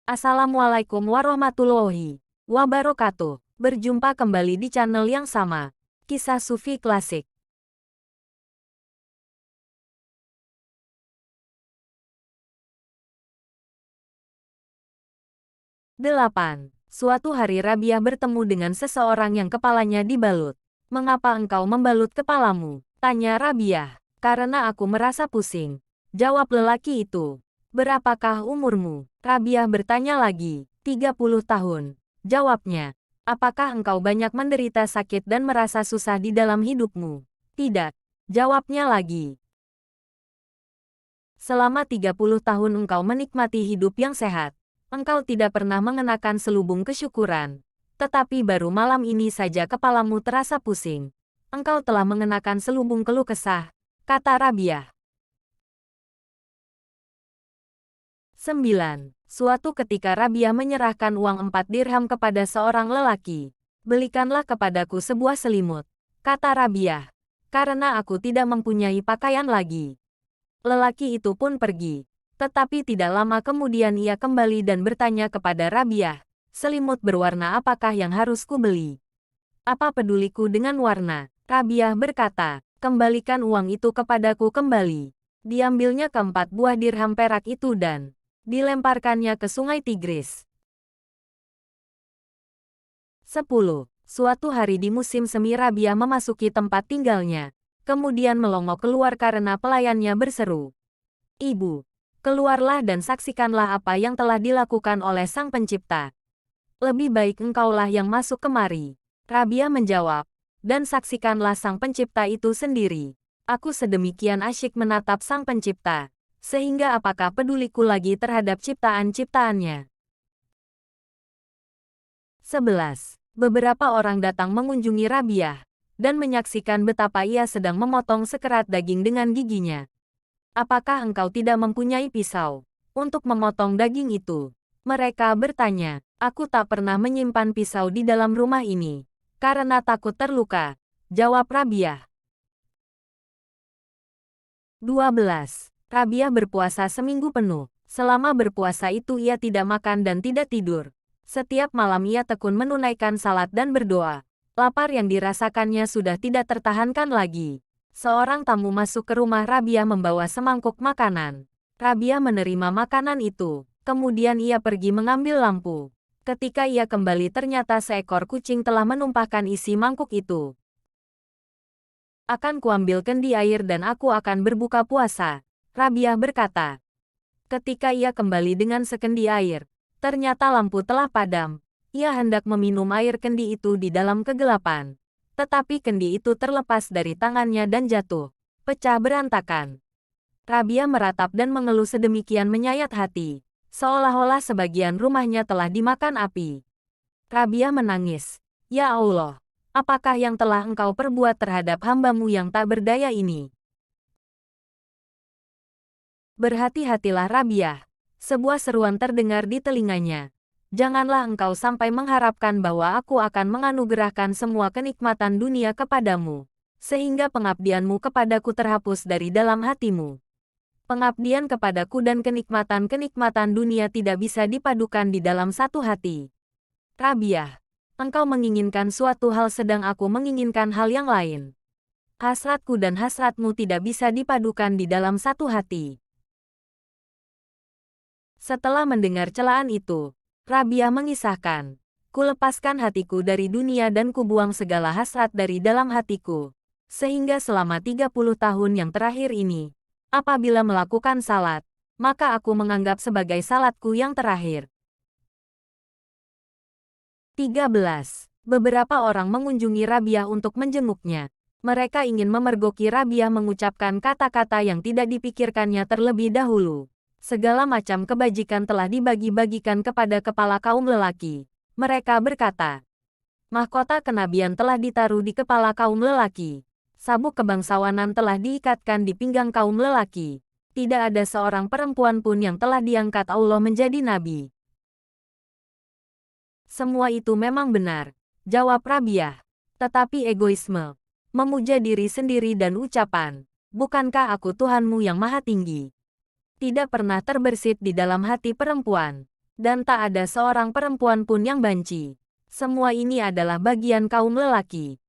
Assalamualaikum warahmatullahi wabarakatuh. Berjumpa kembali di channel yang sama. Kisah Sufi Klasik. 8. Suatu hari Rabiah bertemu dengan seseorang yang kepalanya dibalut. "Mengapa engkau membalut kepalamu?" tanya Rabiah. "Karena aku merasa pusing," jawab lelaki itu. "Berapakah umurmu?" Rabiah bertanya lagi. 30 tahun, jawabnya. "Apakah engkau banyak menderita sakit dan merasa susah di dalam hidupmu?" "Tidak," jawabnya lagi. "Selama 30 tahun engkau menikmati hidup yang sehat. Engkau tidak pernah mengenakan selubung kesyukuran. Tetapi baru malam ini saja kepalamu terasa pusing. Engkau telah mengenakan selubung keluh kesah," kata Rabiah. 9. Suatu ketika Rabiah menyerahkan uang 4 dirham kepada seorang lelaki. "Belikanlah kepadaku sebuah selimut," kata Rabiah, "karena aku tidak mempunyai pakaian lagi." Lelaki itu pun pergi. Tetapi tidak lama kemudian ia kembali dan bertanya kepada Rabiah, "Selimut berwarna apakah yang harus kubeli? Apa peduliku dengan warna?" Rabiah berkata, "Kembalikan uang itu kepadaku kembali." Diambilnya keempat buah dirham perak itu dan dilemparkannya ke sungai Tigris. 10. Suatu hari di musim semi Rabiah memasuki tempat tinggalnya. Kemudian melongo keluar karena pelayannya berseru, "Ibu, keluarlah dan saksikanlah apa yang telah dilakukan oleh Sang Pencipta. Lebih baik engkaulah yang masuk kemari." Rabiah menjawab, "Dan saksikanlah Sang Pencipta itu sendiri. Aku sedemikian asyik menatap Sang Pencipta, sehingga apakah peduliku lagi terhadap ciptaan-ciptaannya." 11. Beberapa orang datang mengunjungi Rabiah, dan menyaksikan betapa ia sedang memotong sekerat daging dengan giginya. "Apakah engkau tidak mempunyai pisau untuk memotong daging itu?" mereka bertanya. "Aku tak pernah menyimpan pisau di dalam rumah ini, karena takut terluka," jawab Rabiah. 12. Rabiah berpuasa seminggu penuh. Selama berpuasa itu ia tidak makan dan tidak tidur. Setiap malam ia tekun menunaikan salat dan berdoa. Lapar yang dirasakannya sudah tidak tertahankan lagi. Seorang tamu masuk ke rumah Rabiah membawa semangkuk makanan. Rabiah menerima makanan itu. Kemudian ia pergi mengambil lampu. Ketika ia kembali ternyata seekor kucing telah menumpahkan isi mangkuk itu. "Akan kuambil kendi air dan aku akan berbuka puasa," Rabiah berkata. Ketika ia kembali dengan sekendi air, ternyata lampu telah padam. Ia hendak meminum air kendi itu di dalam kegelapan. Tetapi kendi itu terlepas dari tangannya dan jatuh, pecah berantakan. Rabiah meratap dan mengeluh sedemikian menyayat hati, seolah-olah sebagian rumahnya telah dimakan api. Rabiah menangis, "Ya Allah, apakah yang telah engkau perbuat terhadap hambamu yang tak berdaya ini?" "Berhati-hatilah Rabiah." Sebuah seruan terdengar di telinganya. "Janganlah engkau sampai mengharapkan bahwa aku akan menganugerahkan semua kenikmatan dunia kepadamu, sehingga pengabdianmu kepadaku terhapus dari dalam hatimu. Pengabdian kepadaku dan kenikmatan-kenikmatan dunia tidak bisa dipadukan di dalam satu hati. Rabiah, engkau menginginkan suatu hal sedang aku menginginkan hal yang lain. Hasratku dan hasratmu tidak bisa dipadukan di dalam satu hati." Setelah mendengar celaan itu, Rabiah mengisahkan, "Kulepaskan hatiku dari dunia dan kubuang segala hasrat dari dalam hatiku. Sehingga selama 30 tahun yang terakhir ini, apabila melakukan salat, maka aku menganggap sebagai salatku yang terakhir." 13. Beberapa orang mengunjungi Rabiah untuk menjenguknya. Mereka ingin memergoki Rabiah mengucapkan kata-kata yang tidak dipikirkannya terlebih dahulu. Segala macam kebajikan telah dibagi-bagikan kepada kepala kaum lelaki. Mereka berkata, mahkota kenabian telah ditaruh di kepala kaum lelaki. Sabuk kebangsawanan telah diikatkan di pinggang kaum lelaki. Tidak ada seorang perempuan pun yang telah diangkat Allah menjadi nabi. "Semua itu memang benar," jawab Rabiah. "Tetapi egoisme, memuja diri sendiri dan ucapan, 'Bukankah aku Tuhanmu yang maha tinggi?' tidak pernah terbersit di dalam hati perempuan. Dan tak ada seorang perempuan pun yang banci. Semua ini adalah bagian kaum lelaki.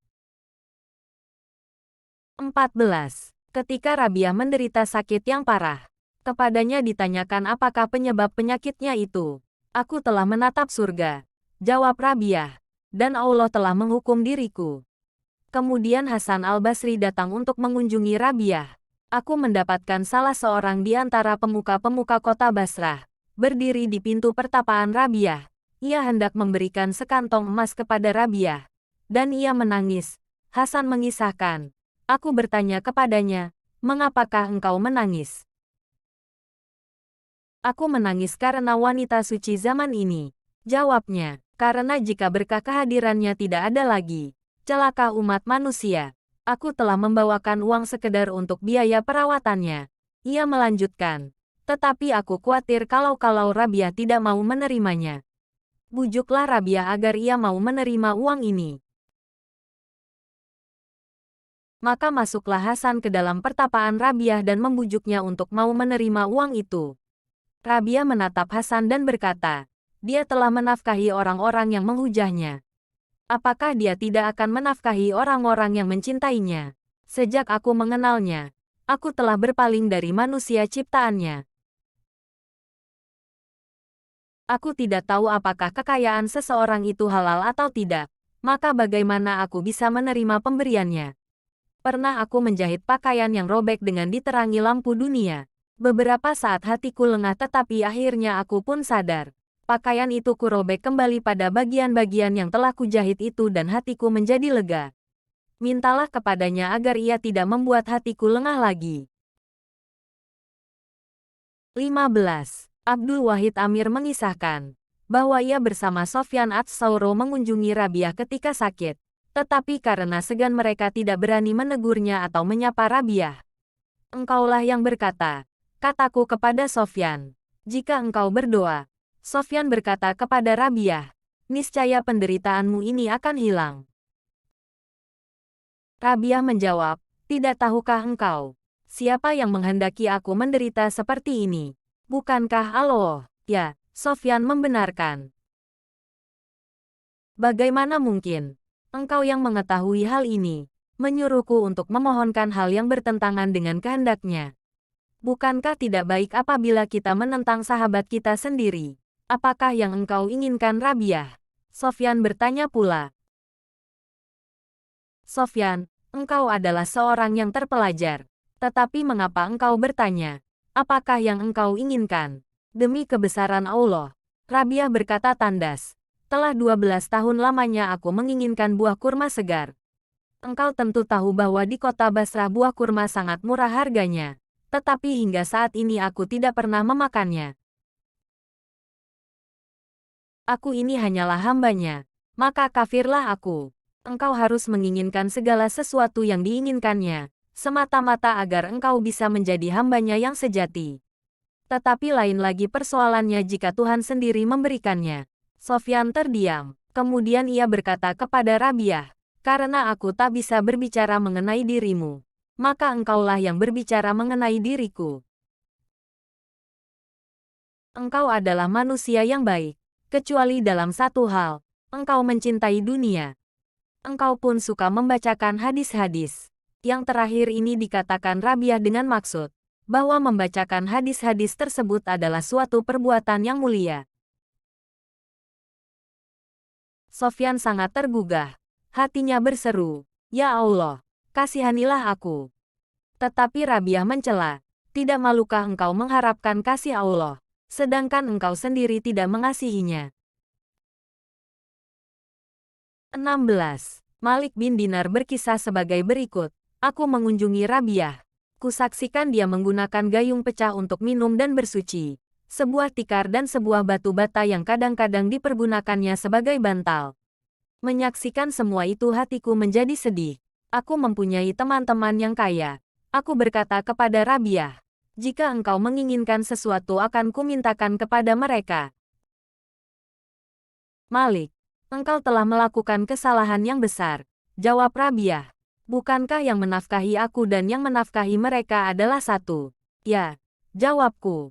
14. Ketika Rabiah menderita sakit yang parah, kepadanya ditanyakan apakah penyebab penyakitnya itu. Aku telah menatap surga, jawab Rabiah, dan Allah telah menghukum diriku. Kemudian Hasan al-Basri datang untuk mengunjungi Rabiah. Aku mendapatkan salah seorang di antara pemuka-pemuka kota Basrah, berdiri di pintu pertapaan Rabiah. Ia hendak memberikan sekantong emas kepada Rabiah. Dan ia menangis. Hasan mengisahkan. Aku bertanya kepadanya, mengapakah engkau menangis? Aku menangis karena wanita suci zaman ini. Jawabnya, karena jika berkah kehadirannya tidak ada lagi, celaka umat manusia. Aku telah membawakan uang sekedar untuk biaya perawatannya. Ia melanjutkan, tetapi aku khawatir kalau Rabiah tidak mau menerimanya. Bujuklah Rabiah agar ia mau menerima uang ini. Maka masuklah Hasan ke dalam pertapaan Rabiah dan membujuknya untuk mau menerima uang itu. Rabiah menatap Hasan dan berkata, dia telah menafkahi orang-orang yang menghujahnya. Apakah dia tidak akan menafkahi orang-orang yang mencintainya? Sejak aku mengenalnya, aku telah berpaling dari manusia ciptaannya. Aku tidak tahu apakah kekayaan seseorang itu halal atau tidak. Maka bagaimana aku bisa menerima pemberiannya? Pernah aku menjahit pakaian yang robek dengan diterangi lampu dunia. Beberapa saat hatiku lengah tetapi akhirnya aku pun sadar. Pakaian itu kurobek kembali pada bagian-bagian yang telah kujahit itu dan hatiku menjadi lega. Mintalah kepadanya agar ia tidak membuat hatiku lengah lagi. 15. Abdul Wahid Amir mengisahkan bahwa ia bersama Sofyan Ats-Sauro mengunjungi Rabiah ketika sakit. Tetapi karena segan mereka tidak berani menegurnya atau menyapa Rabiah. Engkaulah yang berkata, kataku kepada Sofyan, jika engkau berdoa. Sofyan berkata kepada Rabiah, niscaya penderitaanmu ini akan hilang. Rabiah menjawab, tidak tahukah engkau, siapa yang menghendaki aku menderita seperti ini? Bukankah Allah? Ya, Sofyan membenarkan. Bagaimana mungkin engkau yang mengetahui hal ini, menyuruhku untuk memohonkan hal yang bertentangan dengan kehendaknya? Bukankah tidak baik apabila kita menentang sahabat kita sendiri? Apakah yang engkau inginkan Rabiah? Sofyan bertanya pula. Sofyan, engkau adalah seorang yang terpelajar. Tetapi mengapa engkau bertanya? Apakah yang engkau inginkan? Demi kebesaran Allah. Rabiah berkata tandas. Telah 12 tahun lamanya aku menginginkan buah kurma segar. Engkau tentu tahu bahwa di kota Basrah buah kurma sangat murah harganya. Tetapi hingga saat ini aku tidak pernah memakannya. Aku ini hanyalah hambanya. Maka kafirlah aku. Engkau harus menginginkan segala sesuatu yang diinginkannya, semata-mata agar engkau bisa menjadi hambanya yang sejati. Tetapi lain lagi persoalannya jika Tuhan sendiri memberikannya. Sofyan terdiam. Kemudian ia berkata kepada Rabiah, karena aku tak bisa berbicara mengenai dirimu, maka engkaulah yang berbicara mengenai diriku. Engkau adalah manusia yang baik, kecuali dalam satu hal, engkau mencintai dunia. Engkau pun suka membacakan hadis-hadis. Yang terakhir ini dikatakan Rabiah dengan maksud bahwa membacakan hadis-hadis tersebut adalah suatu perbuatan yang mulia. Sofyan sangat tergugah. Hatinya berseru, "Ya Allah, kasihanilah aku." Tetapi Rabiah mencela, "Tidak malukah engkau mengharapkan kasih Allah, sedangkan engkau sendiri tidak mengasihinya?" 16. Malik bin Dinar berkisah sebagai berikut. Aku mengunjungi Rabiah. Kusaksikan dia menggunakan gayung pecah untuk minum dan bersuci, sebuah tikar dan sebuah batu bata yang kadang-kadang dipergunakannya sebagai bantal. Menyaksikan semua itu hatiku menjadi sedih. Aku mempunyai teman-teman yang kaya. Aku berkata kepada Rabiah, jika engkau menginginkan sesuatu akan kumintakan kepada mereka. Malik, engkau telah melakukan kesalahan yang besar, jawab Rabiah. Bukankah yang menafkahi aku dan yang menafkahi mereka adalah satu? Ya, jawabku.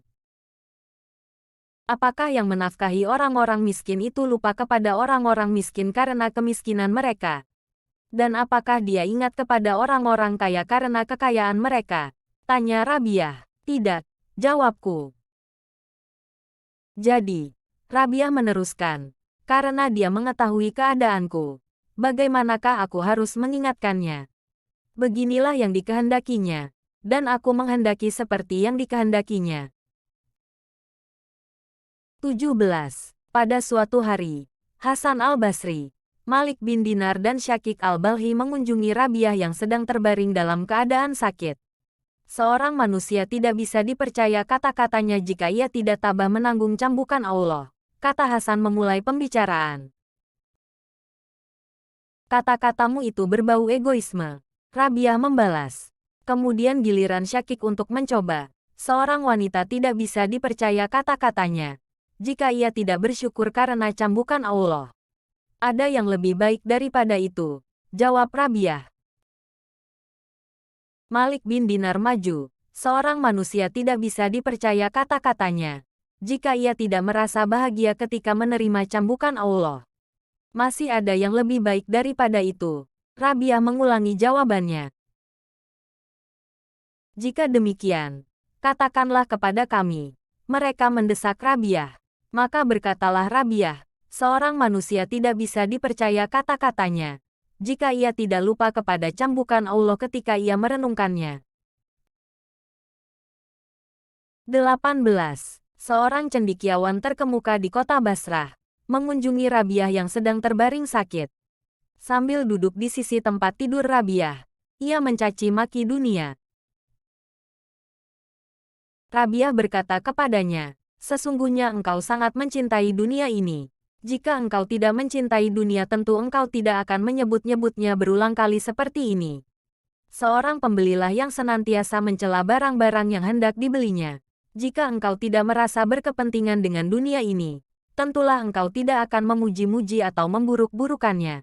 Apakah yang menafkahi orang-orang miskin itu lupa kepada orang-orang miskin karena kemiskinan mereka? Dan apakah dia ingat kepada orang-orang kaya karena kekayaan mereka? Tanya Rabiah. Tidak, jawabku. Jadi, Rabiah meneruskan, karena dia mengetahui keadaanku. Bagaimanakah aku harus mengingatkannya? Beginilah yang dikehendakinya, dan aku menghendaki seperti yang dikehendakinya. 17. Pada suatu hari, Hasan al-Basri, Malik bin Dinar dan Syakik al-Balhi mengunjungi Rabiah yang sedang terbaring dalam keadaan sakit. Seorang manusia tidak bisa dipercaya kata-katanya jika ia tidak tabah menanggung cambukan Allah, kata Hasan memulai pembicaraan. Kata-katamu itu berbau egoisme, Rabiah membalas. Kemudian giliran Syakik untuk mencoba. Seorang wanita tidak bisa dipercaya kata-katanya jika ia tidak bersyukur karena cambukan Allah. Ada yang lebih baik daripada itu, jawab Rabiah. Malik bin Dinar maju. Seorang manusia tidak bisa dipercaya kata-katanya jika ia tidak merasa bahagia ketika menerima cambukan Allah. Masih ada yang lebih baik daripada itu. Rabiah mengulangi jawabannya. Jika demikian, katakanlah kepada kami. Mereka mendesak Rabiah. Maka berkatalah Rabiah, seorang manusia tidak bisa dipercaya kata-katanya jika ia tidak lupa kepada cambukan Allah ketika ia merenungkannya. 18. Seorang cendekiawan terkemuka di kota Basrah mengunjungi Rabiah yang sedang terbaring sakit. Sambil duduk di sisi tempat tidur Rabiah, ia mencaci maki dunia. Rabiah berkata kepadanya, sesungguhnya engkau sangat mencintai dunia ini. Jika engkau tidak mencintai dunia tentu engkau tidak akan menyebut-nyebutnya berulang kali seperti ini. Seorang pembelilah yang senantiasa mencela barang-barang yang hendak dibelinya. Jika engkau tidak merasa berkepentingan dengan dunia ini, tentulah engkau tidak akan memuji-muji atau memburuk-burukannya.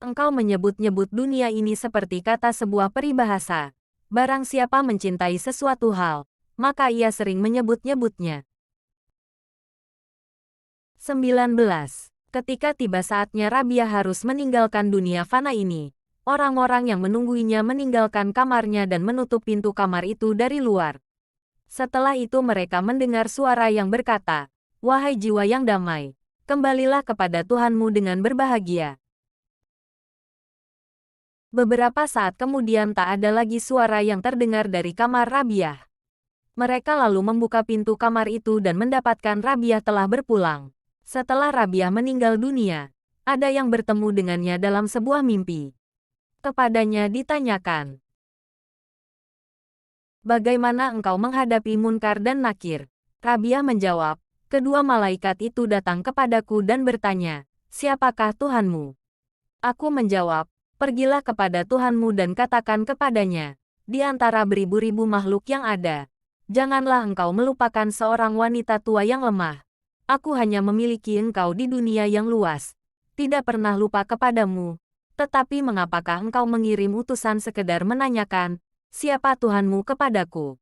Engkau menyebut-nyebut dunia ini seperti kata sebuah peribahasa. Barang siapa mencintai sesuatu hal, maka ia sering menyebut-nyebutnya. 19. Ketika tiba saatnya Rabiah harus meninggalkan dunia fana ini, orang-orang yang menungguinya meninggalkan kamarnya dan menutup pintu kamar itu dari luar. Setelah itu mereka mendengar suara yang berkata, "Wahai jiwa yang damai, kembalilah kepada Tuhanmu dengan berbahagia." Beberapa saat kemudian tak ada lagi suara yang terdengar dari kamar Rabiah. Mereka lalu membuka pintu kamar itu dan mendapatkan Rabiah telah berpulang. Setelah Rabiah meninggal dunia, ada yang bertemu dengannya dalam sebuah mimpi. Kepadanya ditanyakan, "Bagaimana engkau menghadapi Munkar dan Nakir?" Rabiah menjawab, "Kedua malaikat itu datang kepadaku dan bertanya, 'Siapakah Tuhanmu?' Aku menjawab, 'Pergilah kepada Tuhanmu dan katakan kepadanya, di antara beribu-ribu makhluk yang ada, janganlah engkau melupakan seorang wanita tua yang lemah. Aku hanya memiliki engkau di dunia yang luas, tidak pernah lupa kepadamu. Tetapi mengapakah engkau mengirim utusan sekedar menanyakan, siapa Tuhanmu kepadaku?'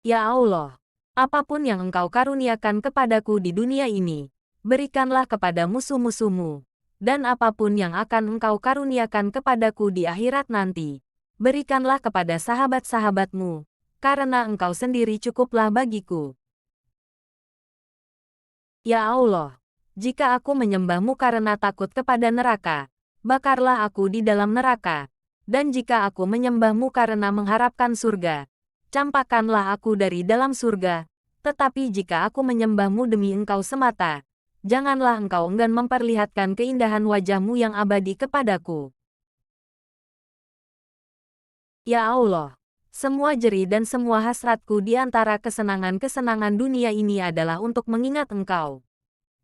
Ya Allah, apapun yang engkau karuniakan kepadaku di dunia ini, berikanlah kepada musuh-musuhmu. Dan apapun yang akan engkau karuniakan kepadaku di akhirat nanti, berikanlah kepada sahabat-sahabatmu, karena engkau sendiri cukuplah bagiku. Ya Allah, jika aku menyembahmu karena takut kepada neraka, bakarlah aku di dalam neraka. Dan jika aku menyembahmu karena mengharapkan surga, campakkanlah aku dari dalam surga. Tetapi jika aku menyembahmu demi engkau semata, janganlah engkau enggan memperlihatkan keindahan wajahmu yang abadi kepadaku. Ya Allah, semua jerih dan semua hasratku di antara kesenangan-kesenangan dunia ini adalah untuk mengingat engkau.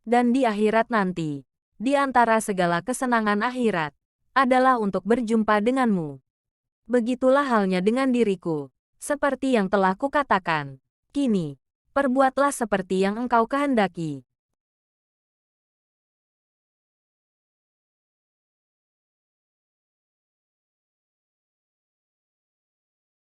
Dan di akhirat nanti, di antara segala kesenangan akhirat, adalah untuk berjumpa denganmu. Begitulah halnya dengan diriku, seperti yang telah kukatakan. Kini, perbuatlah seperti yang engkau kehendaki.